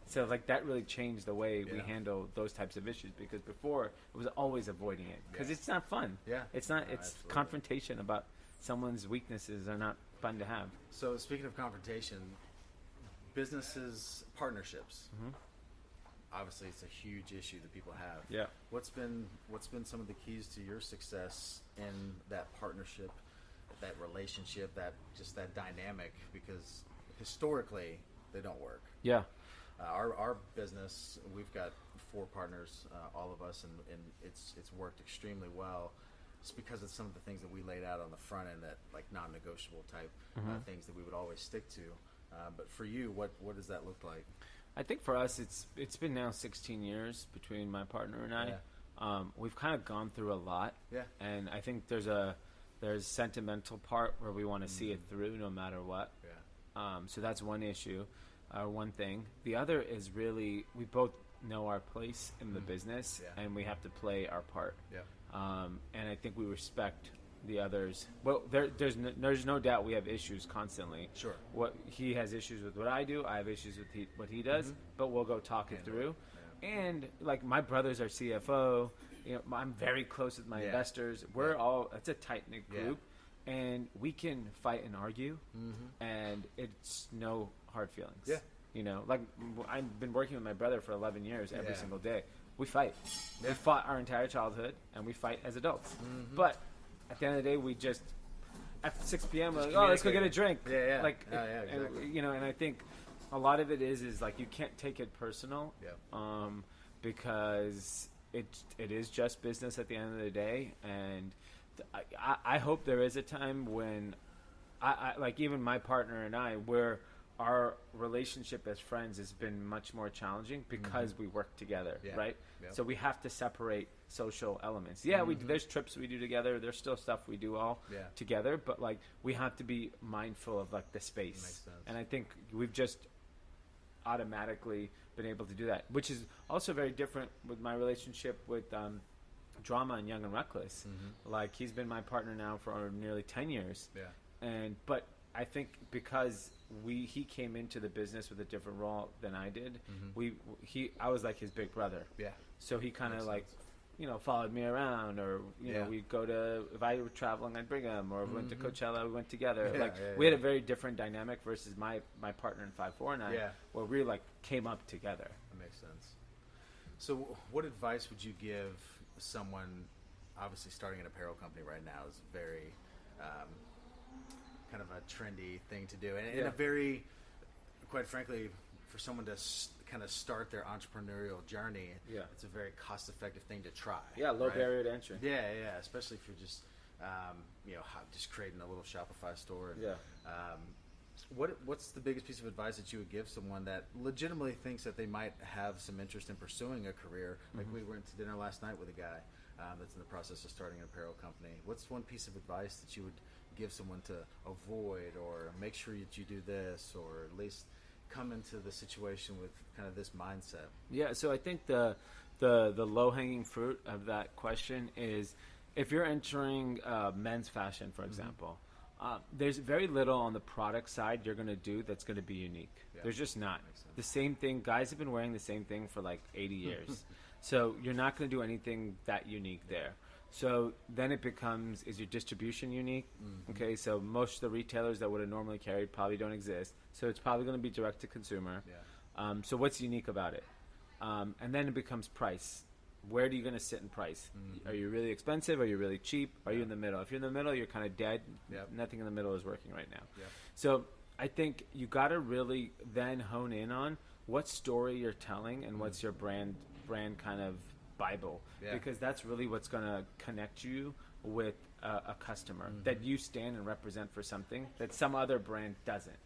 So like that really changed the way we handle those types of issues, because before it was always avoiding it because it's not fun. It's not. It's absolutely. confrontation about someone's weaknesses are not fun to have. So speaking of confrontation, businesses, partnerships. Obviously, it's a huge issue that people have. Yeah. What's been some of the keys to your success in that partnership, that relationship, that dynamic? Because historically, they don't work. Yeah. Our business, we've got 4 partners, all of us, and it's worked extremely well. It's because of some of the things that we laid out on the front end, that like non-negotiable type things that we would always stick to. But for you, what does that look like? I think for us, it's been now 16 years between my partner and I. We've kind of gone through a lot. And I think there's sentimental part where we want to see it through no matter what. So that's one issue. One thing. The other is really, we both know our place in the business, and we have to play our part. And I think we respect the others. Well, there's no doubt we have issues constantly. Sure. What he has issues with what I do, I have issues with what he does, but we'll go talk it through. And like my brother's our CFO. I'm very close with my investors. We're all, it's a tight knit group. and we can fight and argue, and it's no hard feelings. Yeah. You know, like I've been working with my brother for 11 years every Yeah. single day. We fight. Yeah. We fought our entire childhood, and we fight as adults. But at the end of the day, we just after 6 p.m. we're like, oh, let's go get a drink. Yeah, yeah. Like, Yeah, exactly. and, you know, and I think a lot of it is like you can't take it personal, Yeah. because it is just business at the end of the day, and I hope there is a time when I like even my partner and I where our relationship as friends has been much more challenging because we work together, Yeah. right? Yep. So we have to separate social elements. Yeah, there's trips we do together. There's still stuff we do all Yeah. together, but like we have to be mindful of like the space. Makes sense. And I think we've just automatically been able to do that, which is also very different with my relationship with Drama and Young and Reckless. Like he's been my partner now for nearly 10 years. Yeah. But I think because he came into the business with a different role than I did, I was like his big brother. Yeah. So he kind of Makes like, sense. you know, followed me around, or you Yeah. know, we'd go to, if I were traveling, I'd bring him, or if we went to Coachella, we went together. Yeah, like yeah, we had yeah. a very different dynamic versus my partner in 5'4" and I, Yeah. where we like came up together. That makes sense. So, what advice would you give someone? Obviously, starting an apparel company right now is very kind of a trendy thing to do, and Yeah. a very, quite frankly, for someone to kind of start their entrepreneurial journey, Yeah. it's a very cost-effective thing to try. Yeah, low right? barrier to entry. Yeah, yeah, especially if you're just, you know, just creating a little Shopify store. And, Yeah. What's the biggest piece of advice that you would give someone that legitimately thinks that they might have some interest in pursuing a career? Like we went to dinner last night with a guy that's in the process of starting an apparel company. What's one piece of advice that you would give someone to avoid, or make sure that you do this, or at least come into the situation with kind of this mindset? Yeah, so I think the low hanging fruit of that question is if you're entering men's fashion, for example, there's very little on the product side you're going to do that's going to be unique. Yeah. There's just not. Makes sense. The same thing, guys have been wearing the same thing for like 80 years. So you're not going to do anything that unique there. So then it becomes, is your distribution unique? Okay, so most of the retailers that would have normally carried probably don't exist. So it's probably going to be direct to consumer. Yeah. So what's unique about it? And then it becomes price. Where are you going to sit in price? Are you really expensive? Are you really cheap? Are you in the middle? If you're in the middle, you're kind of dead. Yep. Nothing in the middle is working right now. Yep. So I think you got to really then hone in on what story you're telling and what's your brand kind of Bible, Yeah. because that's really what's going to connect you with a customer, that you stand and represent for something that some other brand doesn't.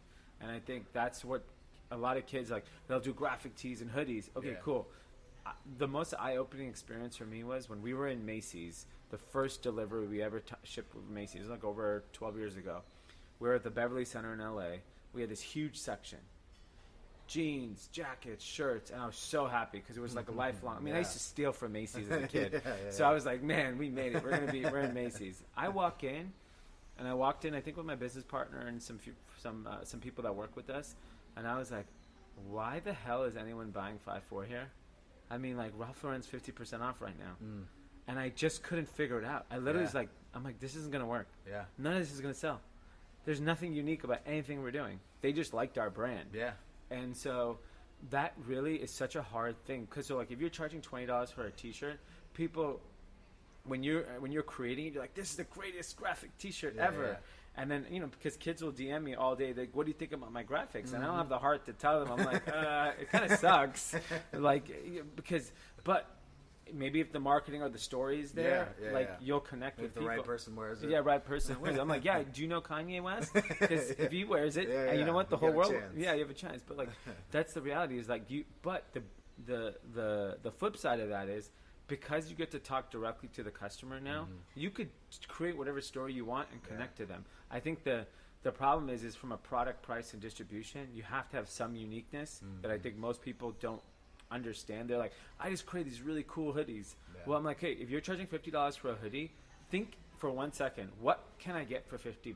And I think that's what a lot of kids like. They'll do graphic tees and hoodies. Okay, Yeah. cool. The most eye-opening experience for me was when we were in Macy's. The first delivery we ever shipped with Macy's, like over 12 years ago. We were at the Beverly Center in LA. We had this huge section. Jeans, jackets, shirts, and I was so happy because it was like a lifelong. I mean, I used to steal from Macy's as a kid, so I was like, "Man, we made it. We're in Macy's." I walked in, I think with my business partner and some people that work with us, and I was like, "Why the hell is anyone buying 5'4" here? I mean, like Ralph Lauren's 50% off right now, and I just couldn't figure it out. I literally was like, "I'm like, this isn't gonna work. Yeah. None of this is gonna sell. There's nothing unique about anything we're doing. They just liked our brand." Yeah. And so that really is such a hard thing, because so like if you're charging $20 for a T-shirt, people when you're creating it, you're like, this is the greatest graphic T-shirt ever. yeah. And then, you know, because kids will DM me all day, like, what do you think about my graphics? And I don't have the heart to tell them. I'm like, it kind of sucks, like but maybe if the marketing or the story is there, you'll connect with If the people. right person wears it. Yeah, right person wears it. I'm like, yeah, do you know Kanye West? Because if he wears it, and you know what, the You whole got a world, chance. yeah, you have a chance. But like, that's the reality is like but the flip side of that is, because you get to talk directly to the customer now, you could create whatever story you want and connect to them. I think the problem is from a product, price, and distribution, you have to have some uniqueness that I think most people don't understand. They're like, I just create these really cool hoodies. Yeah. Well, I'm like, hey, if you're charging $50 for a hoodie, think for 1 second, what can I get for $50?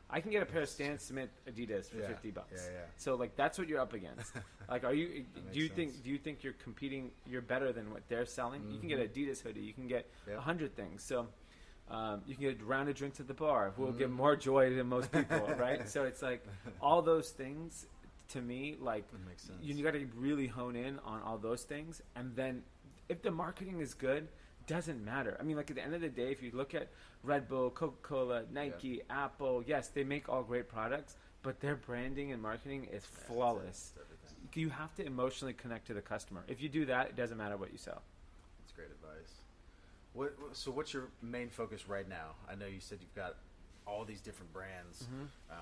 I can get a pair of Stan Smith Adidas for $50. Yeah, yeah. So like, that's what you're up against. Like, do you sense. think you're competing, you're better than what they're selling? You can get an Adidas hoodie, you can get 100 things. So You can get a round of drinks at the bar. We'll give more joy than most people, right? So it's like all those things to me, like That makes sense. you got to really hone in on all those things. And then if the marketing is good, doesn't matter. I mean, like at the end of the day, if you look at Red Bull, Coca-Cola, Nike, Apple, yes, they make all great products, but their branding and marketing is flawless. That's everything. You have to emotionally connect to the customer. If you do that, it doesn't matter what you sell. That's great advice. So what's your main focus right now? I know you said you've got all these different brands,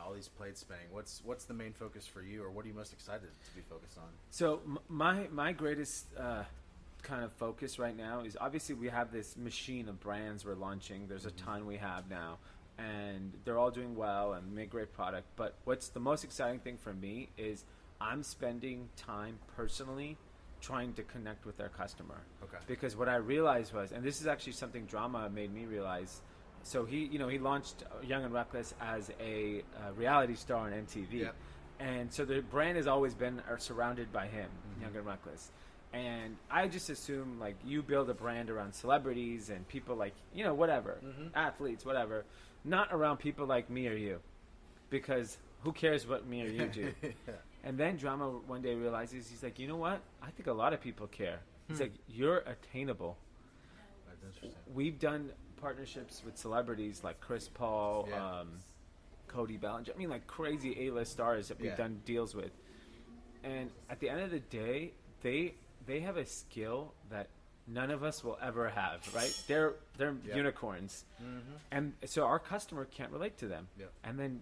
all these plates spinning. What's the main focus for you, or what are you most excited to be focused on? So my greatest kind of focus right now is obviously we have this machine of brands we're launching. There's a ton we have now, and they're all doing well and make great product. But what's the most exciting thing for me is I'm spending time personally trying to connect with their customer. Okay. Because what I realized was, and this is actually something drama made me realize. So he launched Young and Reckless as a reality star on MTV. Yep. And so the brand has always been surrounded by him, Young and Reckless. And I just assume, like, you build a brand around celebrities and people like, whatever, athletes, whatever, not around people like me or you. Because who cares what me or you do? And then Drama one day realizes, he's like, you know what? I think a lot of people care. He's like, you're attainable. That's interesting. We've done partnerships with celebrities like Chris Paul, Yeah. Cody Bellinger. I mean, like crazy A-list stars that we've done deals with. And at the end of the day, they have a skill that none of us will ever have, right? They're unicorns. And so our customer can't relate to them. Yep. And then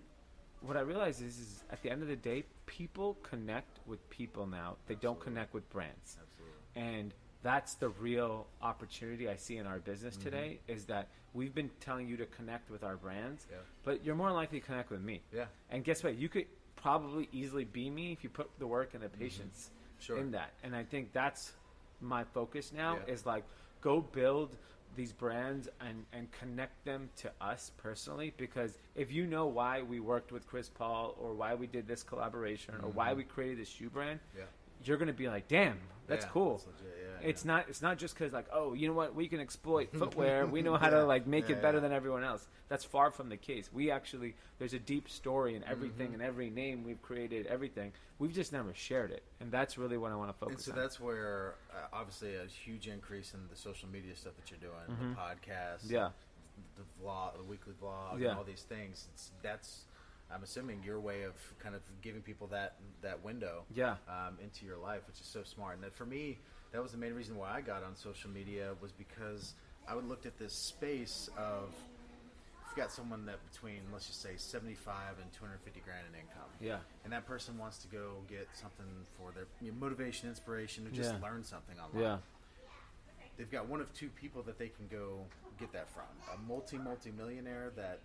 what I realize is at the end of the day, people connect with people now. They don't connect with brands. Absolutely. And that's the real opportunity I see in our business today, is that we've been telling you to connect with our brands, but you're more likely to connect with me. Yeah. And guess what? You could probably easily be me if you put the work and the patience in that. And I think that's my focus now, is like, go build these brands and connect them to us personally, because if you know why we worked with Chris Paul, or why we did this collaboration, or why we created this shoe brand, you're going to be like, damn, that's cool. That's legit, It's not just because, like, oh, you know what, we can exploit footwear, we know how to like make it better than everyone else. That's far from the case. We actually, there's a deep story in everything, and every name we've created, everything. We've just never shared it, and that's really what I want to focus on. And so that's where obviously a huge increase in the social media stuff that you're doing, the podcast, the vlog, the weekly vlog, and all these things. That's, I'm assuming, your way of kind of giving people that window into your life, which is so smart. And that, for me, that was the main reason why I got on social media, was because I would looked at this space of, you've got someone that between, let's just say, 75 and 250 grand in income. And that person wants to go get something for their motivation, inspiration, or just learn something online. They've got one of two people that they can go get that from. A multi-millionaire that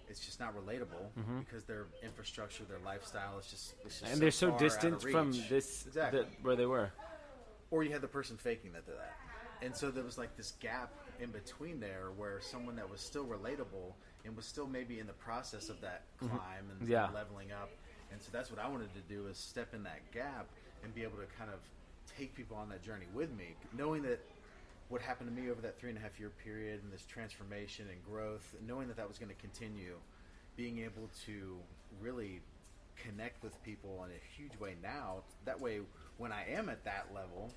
it's just not relatable, because their infrastructure, their lifestyle is just and so they're so far distant out of from reach. this Exactly. where they were. Or you had the person faking that to that. And so there was like this gap in between there, where someone that was still relatable and was still maybe in the process of that climb and leveling up. And so that's what I wanted to do, is step in that gap and be able to kind of take people on that journey with me, knowing that what happened to me over that 3.5-year period, and this transformation and growth, knowing that that was going to continue, being able to really connect with people in a huge way now. That way, when I am at that level,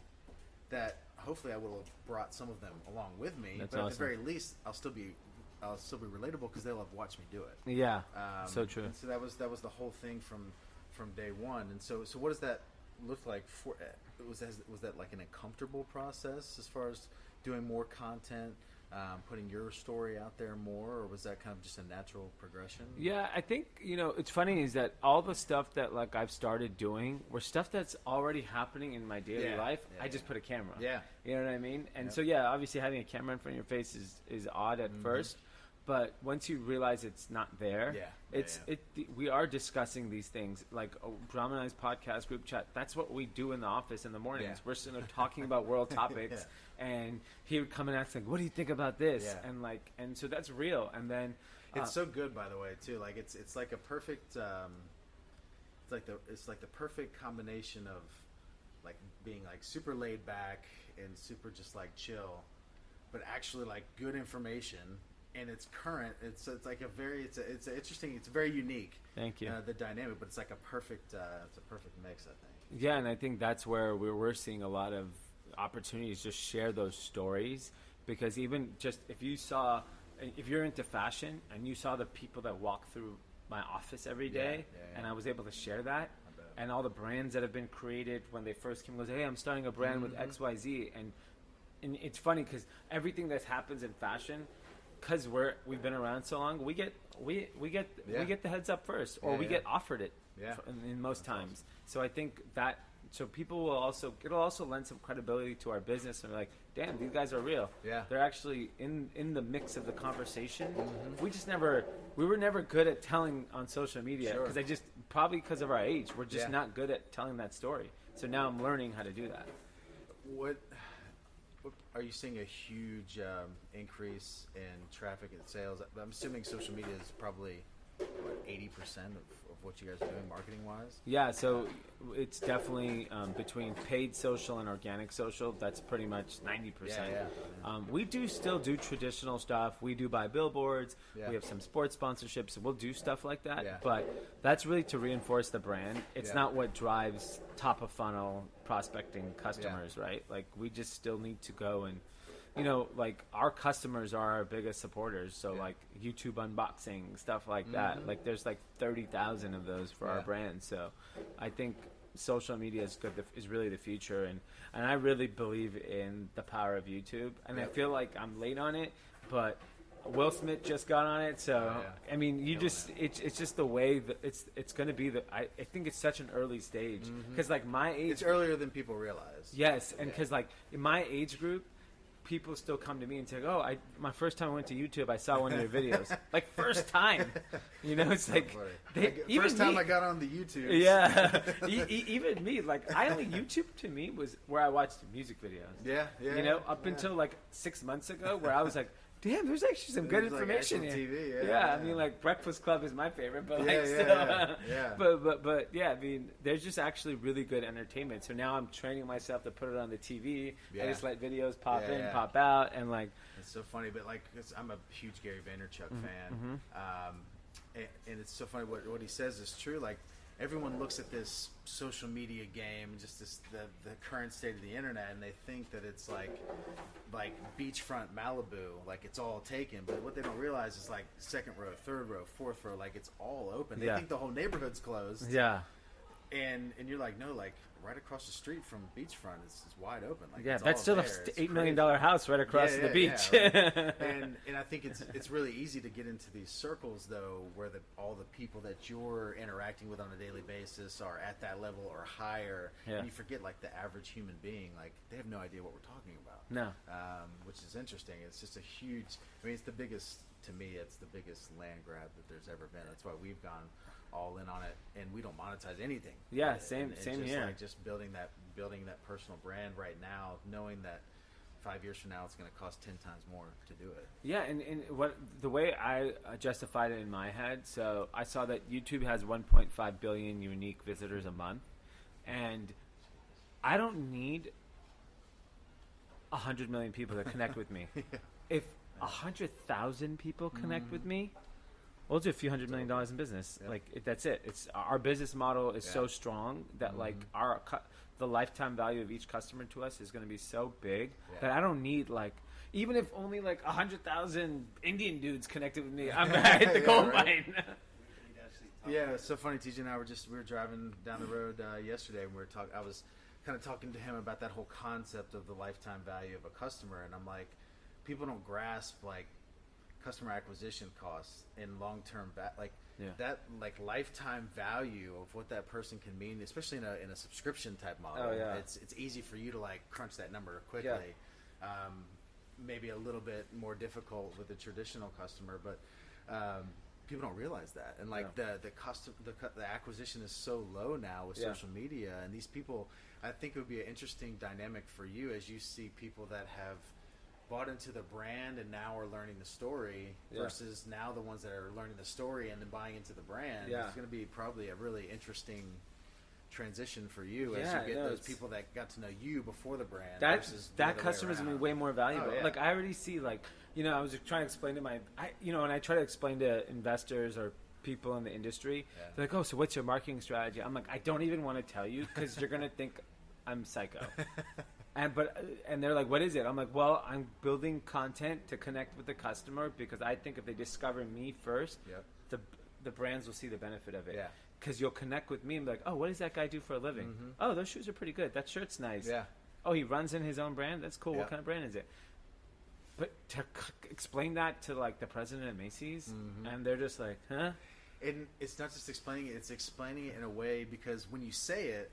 that hopefully I will have brought some of them along with me. That's but awesome. at the very least, I'll still be relatable, because they'll have watched me do it. Yeah, so true. And so that was the whole thing from day one. And so what does that look like for? Was that like an uncomfortable process as far as doing more content, putting your story out there more, or was that kind of just a natural progression? Yeah, I think, it's funny is that all the stuff that like I've started doing were stuff that's already happening in my daily life. I just put a camera. You know what I mean? And so obviously having a camera in front of your face is odd at first, but once you realize it's not there, we are discussing these things, like Drama Nice podcast group chat. That's what we do in the office in the mornings. We're sitting there talking about world topics, and he would come and ask, like, what do you think about this? And so that's real. And then it's so good, by the way, too. Like it's like a perfect it's like the perfect combination of like being like super laid back and super just like chill, but actually like good information and it's current. It's like it's interesting. It's very unique. Thank you. The dynamic, but it's like a perfect mix, I think. Yeah, and I think that's where we're seeing a lot of opportunities. Just share those stories, because even just if you're into fashion and you saw the people that walk through my office every day, and I was able to share that, and all the brands that have been created when they first came, goes, hey, I'm starting a brand with XYZ, and it's funny because everything that happens in fashion, because we've been around so long, we get the heads up first, or we get offered it in most times. So I think that people will it'll also lend some credibility to our business, and we're like, damn, these guys are real. Yeah, they're actually in the mix of the conversation. We were never good at telling on social media, because probably because of our age, we're just not good at telling that story. So now I'm learning how to do that. What are you seeing a huge increase in traffic and sales? I'm assuming social media is probably 80% of what you guys are doing marketing wise. Yeah, so it's definitely between paid social and organic social. That's pretty much 90%. We still do traditional stuff. We do buy billboards. We have some sports sponsorships. We'll do stuff like that. But that's really to reinforce the brand. It's not what drives top of funnel prospecting customers, right? Like, we just still need to go and, like, our customers are our biggest supporters. So like YouTube unboxing, stuff like that. Like, there's like 30,000 of those for our brand. So I think social media is really the future, and I really believe in the power of YouTube. And I feel like I'm late on it, but Will Smith just got on it. So I mean, it's just the way that it's going to be. I think it's such an early stage, because like my age, it's earlier than people realize. Yes, and because like in my age group, people still come to me and say, "Oh, my first time I went to YouTube, I saw one of your videos." Like, first time, it's like first time I got on the YouTube. Yeah, even me. Like, YouTube to me was where I watched music videos. Up until like 6 months ago, where I was like, damn, there's actually some good information like here. TV, I mean, like, Breakfast Club is my favorite, but but I mean, there's just actually really good entertainment. So now I'm training myself to put it on the TV. I just let videos pop in, pop out, and like, it's so funny. But like, I'm a huge Gary Vaynerchuk fan, and it's so funny what he says is true. Like, everyone looks at this social media game, just the current state of the internet, and they think that it's like beachfront Malibu, like it's all taken. But what they don't realize is like second row, third row, fourth row, like it's all open. They think the whole neighborhood's closed. Yeah. And you're like, no, like right across the street from beachfront is wide open. Like, that's still an $8 million house right across the beach. And I think it's really easy to get into these circles though, where all the people that you're interacting with on a daily basis are at that level or higher, and you forget like the average human being, like they have no idea what we're talking about. No, which is interesting. It's just a huge. I mean, it's the biggest land grab that there's ever been. That's why we've gone all in on it, and we don't monetize anything. Yeah, same just here. Like just building that personal brand right now, knowing that 5 years from now it's going to cost 10 times more to do it. Yeah, and what the way I justified it in my head, so I saw that YouTube has 1.5 billion unique visitors a month, and I don't need 100 million people to connect with me. If 100,000 people connect with me, we'll do a few $100 million in business. Like, that's it. It's our business model is so strong that like the lifetime value of each customer to us is going to be so big that I don't need like, even if only like 100,000 Indian dudes connected with me, I'm gonna hit the gold mine. Yeah, it's so funny. TJ and I we were driving down the road yesterday, and I was kind of talking to him about that whole concept of the lifetime value of a customer, and I'm like, people don't grasp like customer acquisition costs and long-term that like lifetime value of what that person can mean, especially in a subscription type model. It's easy for you to like crunch that number quickly. Maybe a little bit more difficult with the traditional customer, but people don't realize that. And like the acquisition is so low now with social media, and these people, I think it would be an interesting dynamic for you as you see people that have bought into the brand and now are learning the story versus now the ones that are learning the story and then buying into the brand. It's going to be probably a really interesting transition for you as Yeah, you get no, those it's- people that got to know you before the brand. That versus the other way customer is gonna be around. way more valuable. Oh, yeah. Like I already see, like, I was trying to explain to and I try to explain to investors or people in the industry. Yeah. They're like, "Oh, so what's your marketing strategy?" I'm like, "I don't even want to tell you because you're gonna think I'm psycho." And they're like, "What is it?" I'm like, "Well, I'm building content to connect with the customer because I think if they discover me first, Yep. the brands will see the benefit of it. Yeah. Because you'll connect with me and be like, oh, what does that guy do for a living? Mhm. Oh, those shoes are pretty good. That shirt's nice. Yeah. Oh, he runs in his own brand. That's cool. Yeah. What kind of brand is it? But to explain that to like the president of Macy's, and they're just like, huh? And it's not just explaining it; it's explaining it in a way because when you say it,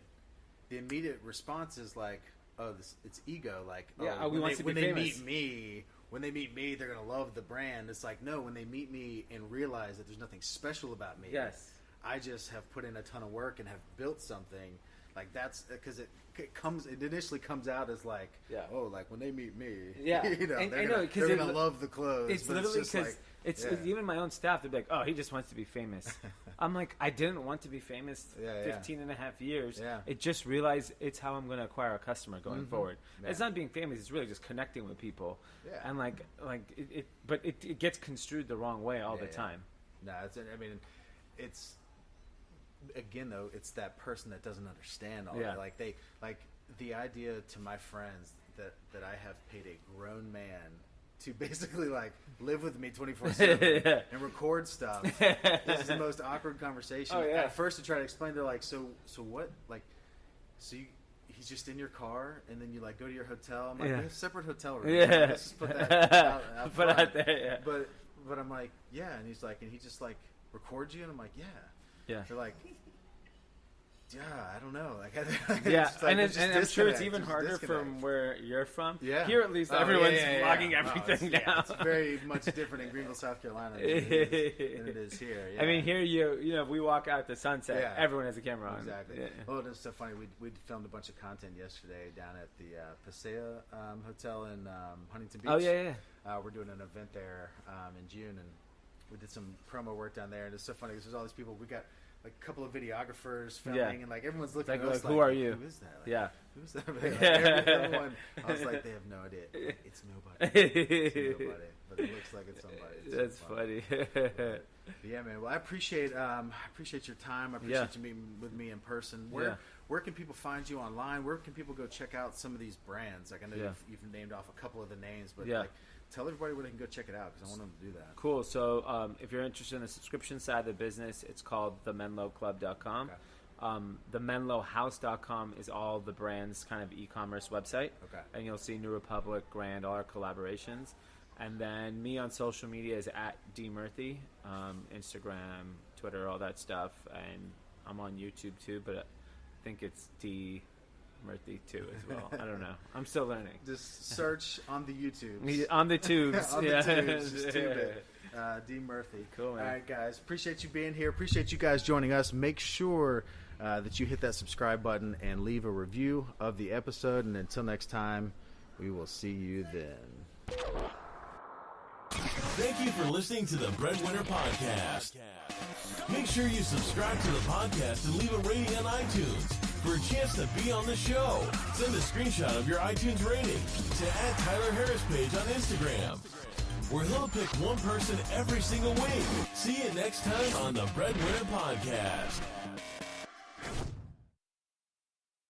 the immediate response is like, "Oh, it's ego." Like, Yeah, oh, we want to be when they famous. when they meet me, they're gonna love the brand. It's like, no, when they meet me and realize that there's nothing special about me. Yes. I just have put in a ton of work and have built something. Like that's because it initially comes out as like, Yeah. oh, like when they meet me, Yeah. they're And I gonna, know, 'cause they're it gonna lo- love the clothes. It's but literally just because like, even my own staff, they're like, oh, he just wants to be famous. I'm like, I didn't want to be famous Yeah, 15 and a half years. Yeah. It just realized it's how I'm going to acquire a customer going forward. Yeah. It's not being famous. It's really just connecting with people. Yeah. And but it gets construed the wrong way all the Yeah. time. No, it's again though, it's that person that doesn't understand all Yeah. that. Like the idea to my friends that I have paid a grown man to basically like live with me 24/7 Yeah. and record stuff. This is the most awkward conversation. Oh, yeah. At first, to try to explain, they're like, "So what? Like, he's just in your car, and then you like go to your hotel." I'm like, Yeah. "We have separate hotel rooms. Yeah. Let's just put that out Put out front." there, yeah. But I'm like, yeah, and he's like, and he just like records you, and I'm like, yeah. Yeah. They're like, yeah, I don't know, like, Yeah, it's like, and there's just I'm sure it's disconnect. even There's harder disconnect. from where you're from. Yeah. Here, at least, Oh, everyone's yeah. vlogging Oh, everything it's, down. Yeah, it's very much different in Greenville, South Carolina than it is here. Yeah. I mean, here if we walk out to Sunset, Yeah. everyone has a camera on. Exactly. Yeah. Well, it was so funny. We filmed a bunch of content yesterday down at the Paseo Hotel in Huntington Beach. Oh yeah. We're doing an event there in June, and we did some promo work down there. And it's so funny because there's all these people. We got like a couple of videographers filming, Yeah. and like everyone's looking Like, at us who are you? Who is that? Like, Yeah. Who's that? Like, everyone. I was like, they have no idea. Like, it's nobody. It's nobody. But it looks like it's somebody. It's That's so funny. But yeah, man. Well, I appreciate your time. I appreciate you meeting with me in person. Where can people find you online? Where can people go check out some of these brands? Like I know you've named off a couple of the names, but like tell everybody where they can go check it out because I want them to do that. Cool. So if you're interested in the subscription side of the business, it's called themenloclub.com. Okay. TheMenloHouse.com is all the brand's kind of e-commerce website. Okay. And you'll see New Republic, Grand, all our collaborations. And then me on social media is at Dee Murthy, Instagram, Twitter, all that stuff. And I'm on YouTube too, but I think it's Dee Murthy too as well. I don't know. I'm still learning. Just search on the YouTubes. On the tubes. On yeah. the tubes, just tube it. Dee Murthy. Cool, man. All right, guys. Appreciate you being here. Appreciate you guys joining us. Make sure that you hit that subscribe button and leave a review of the episode. And until next time, we will see you then. Thank you for listening to the BreadWinner Podcast. Make sure you subscribe to the podcast and leave a rating on iTunes for a chance to be on the show. Send a screenshot of your iTunes rating to @TylerHarrisPage on Instagram, where he'll pick one person every single week. See you next time on the BreadWinner Podcast.